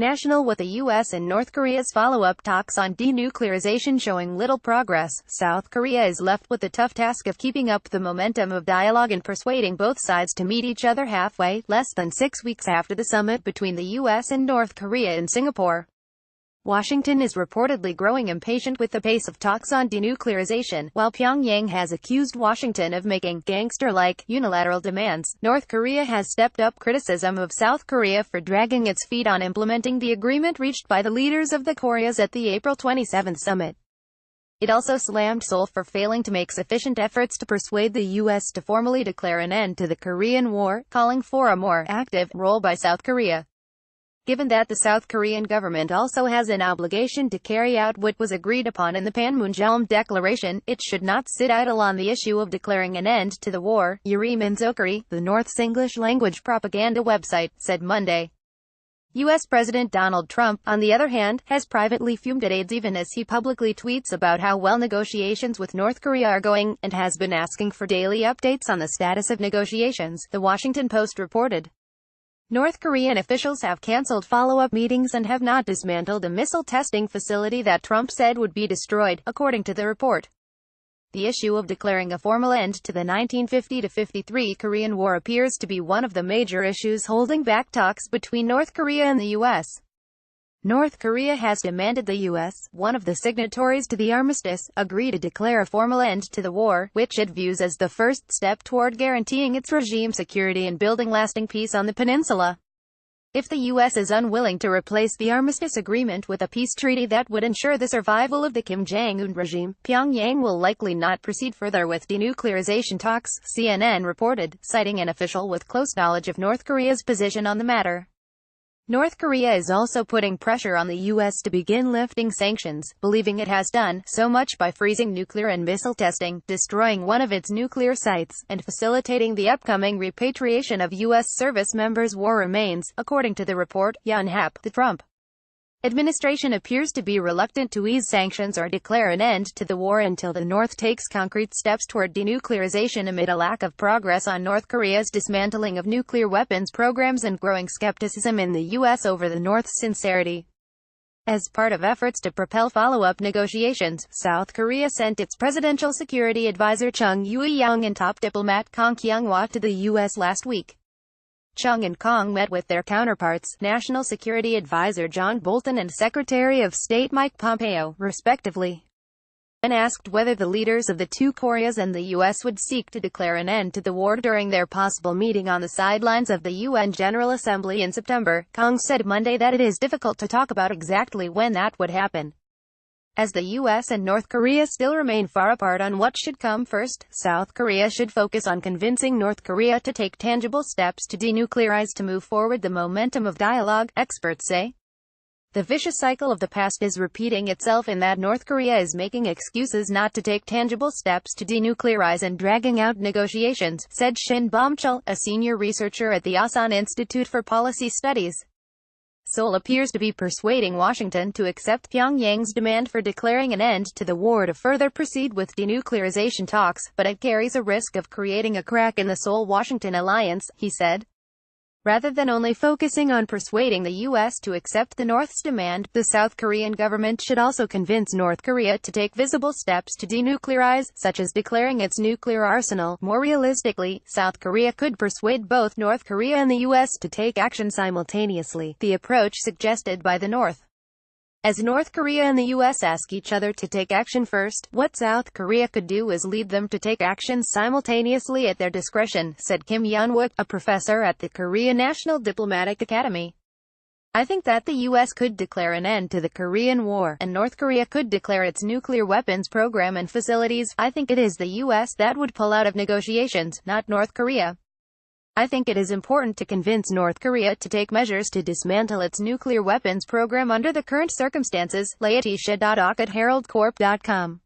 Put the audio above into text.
National, with the U.S. and North Korea's follow-up talks on denuclearization showing little progress, South Korea is left with the tough task of keeping up the momentum of dialogue and persuading both sides to meet each other halfway, less than 6 weeks after the summit between the U.S. and North Korea in Singapore. Washington is reportedly growing impatient with the pace of talks on denuclearization, while Pyongyang has accused Washington of making gangster-like, unilateral demands. North Korea has stepped up criticism of South Korea for dragging its feet on implementing the agreement reached by the leaders of the Koreas at the April 27 summit. It also slammed Seoul for failing to make sufficient efforts to persuade the U.S. to formally declare an end to the Korean War, calling for a more active role by South Korea. Given that the South Korean government also has an obligation to carry out what was agreed upon in the Panmunjom Declaration, it should not sit idle on the issue of declaring an end to the war, Yuri Minzokuri, the North's English-language propaganda website, said Monday. U.S. President Donald Trump, on the other hand, has privately fumed at aides even as he publicly tweets about how well negotiations with North Korea are going, and has been asking for daily updates on the status of negotiations, The Washington Post reported. North Korean officials have cancelled follow-up meetings and have not dismantled a missile testing facility that Trump said would be destroyed, according to the report. The issue of declaring a formal end to the 1950-53 Korean War appears to be one of the major issues holding back talks between North Korea and the U.S. North Korea has demanded the U.S., one of the signatories to the armistice, agree to declare a formal end to the war, which it views as the first step toward guaranteeing its regime security and building lasting peace on the peninsula. If the U.S. is unwilling to replace the armistice agreement with a peace treaty that would ensure the survival of the Kim Jong-un regime, Pyongyang will likely not proceed further with denuclearization talks, CNN reported, citing an official with close knowledge of North Korea's position on the matter. North Korea is also putting pressure on the U.S. to begin lifting sanctions, believing it has done so much by freezing nuclear and missile testing, destroying one of its nuclear sites, and facilitating the upcoming repatriation of U.S. service members. War remains, according to the report. Yonhap, the Trump administration appears to be reluctant to ease sanctions or declare an end to the war until the North takes concrete steps toward denuclearization amid a lack of progress on North Korea's dismantling of nuclear weapons programs and growing skepticism in the U.S. over the North's sincerity. As part of efforts to propel follow-up negotiations, South Korea sent its presidential security advisor Chung Eui-yong and top diplomat Kang Kyung-hwa to the U.S. last week. Chung and Kang met with their counterparts, National Security Advisor John Bolton and Secretary of State Mike Pompeo, respectively. When asked whether the leaders of the two Koreas and the U.S. would seek to declare an end to the war during their possible meeting on the sidelines of the UN General Assembly in September, Kang said Monday that it is difficult to talk about exactly when that would happen. As the U.S. and North Korea still remain far apart on what should come first, South Korea should focus on convincing North Korea to take tangible steps to denuclearize to move forward the momentum of dialogue, experts say. The vicious cycle of the past is repeating itself in that North Korea is making excuses not to take tangible steps to denuclearize and dragging out negotiations, said Shin Bomchul, a senior researcher at the Asan Institute for Policy Studies. Seoul appears to be persuading Washington to accept Pyongyang's demand for declaring an end to the war to further proceed with denuclearization talks, but it carries a risk of creating a crack in the Seoul-Washington alliance, he said. Rather than only focusing on persuading the U.S. to accept the North's demand, the South Korean government should also convince North Korea to take visible steps to denuclearize, such as declaring its nuclear arsenal. More realistically, South Korea could persuade both North Korea and the U.S. to take action simultaneously, the approach suggested by the North. As North Korea and the U.S. ask each other to take action first, what South Korea could do is lead them to take action simultaneously at their discretion, said Kim Yeon-wook, a professor at the Korea National Diplomatic Academy. I think that the U.S. could declare an end to the Korean War, and North Korea could declare its nuclear weapons program and facilities. I think it is the U.S. that would pull out of negotiations, not North Korea. I think it is important to convince North Korea to take measures to dismantle its nuclear weapons program under the current circumstances, Laetitia.ock at heraldcorp.com.